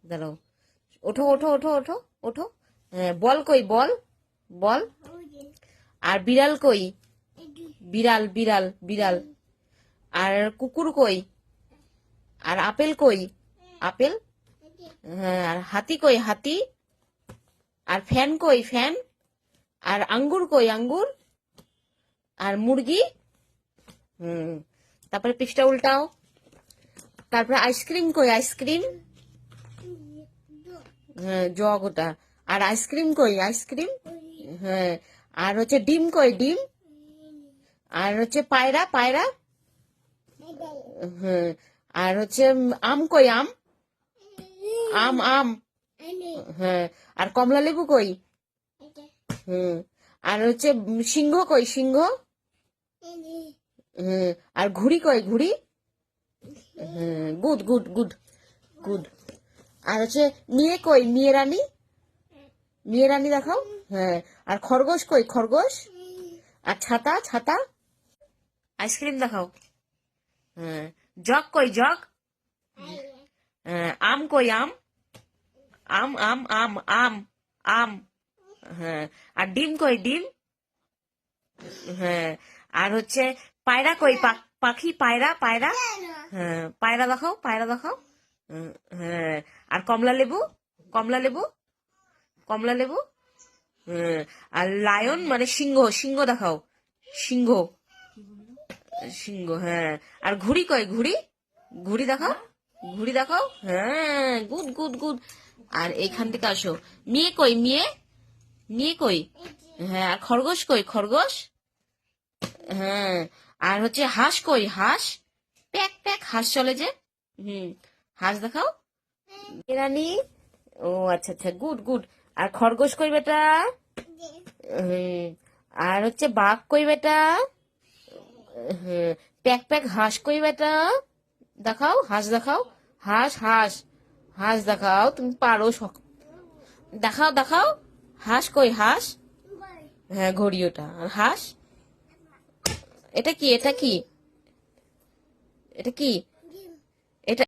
দাঁড়াও, ওঠো ওঠো ওঠো ওঠো ওঠো। হ্যাঁ, বল কই, বল বল। আর বিড়াল কই? বিড়াল বিড়াল বিড়াল। আর কুকুর কই? আর আপেল কই? আপেল। হ্যাঁ, আর হাতি কই? হাতি। আর ফ্যান কই? ফ্যান। আর আঙ্গুর কই? আঙ্গুর। আর মুরগি। হুম, তারপরে পৃষ্ঠা উল্টাও। তারপরে আইসক্রিম কই? আইসক্রিম। হ্যাঁ, জগ ওটা। আর আইসক্রিম কই? আইসক্রিম। হ্যাঁ, আর হচ্ছে ডিম কই? ডিম। আর হচ্ছে পায়রা, পায়রা। হ্যাঁ, আর হচ্ছে আম কই? আম। আম আম। হ্যাঁ, আর কমলা লেবু কই? হুম, আর হচ্ছে সিংহ কই? সিংহ। হুম, আর ঘুড়ি কই? ঘুড়ি। হুম, গুড গুড গুড গুড। আর হচ্ছে মেয়ে কই? মেয়ে রানী। মেয়ে রানী দেখাও। হ্যাঁ, আর খরগোশ কই? খরগোশ। আর ছাতা, ছাতা। আইসক্রিম দেখাও। হ্যাঁ, জগ কই? জগ। হ্যাঁ, আম কই? আম। আম আম আম আম আম। হ্যাঁ, আর ডিম কই? ডিম। হ্যাঁ, আর হচ্ছে পায়রা কই? পাখি, পায়রা, পায়রা। হ্যাঁ, পায়রা দেখাও, পায়রা দেখাও। হ্যাঁ, আর কমলা লেবু, কমলা লেবু, কমলা লেবু। হ্যাঁ, আর লায়ন মানে সিংহ, সিংহ দেখাও। সিংহ, সিংহ। হ্যাঁ, আর ঘুড়ি কই? ঘুড়ি। ঘুড়ি দেখাও, ঘুড়ি দেখাও। হ্যাঁ, গুড গুড গুড। আর এইখান থেকে আসো। মেয়ে কই? মেয়ে। মেয়ে কই? হ্যাঁ, আর খরগোশ কই? খরগোশ। হ্যাঁ, আর হচ্ছে হাঁস কই? হাঁস। প্যাক প্যাক হাঁস চলে যে। হুম, হাঁস দেখাও। রানী। ও আচ্ছা আচ্ছা, গুড গুড। আর খরগোশ কই বেটা? হুম, আর হচ্ছে বাঘ কই বেটা? হুম, প্যাক প্যাক হাঁস কই বেটা? দেখাও, হাঁস দেখাও। হাঁস হাঁস হাঁস দেখাও, তুমি পারো। দেখাও দেখাও। হাঁস কই? হাঁস। হ্যাঁ, ঘড়ি ওটা। আর হাঁস। এটা কি? এটা কি? এটা কি?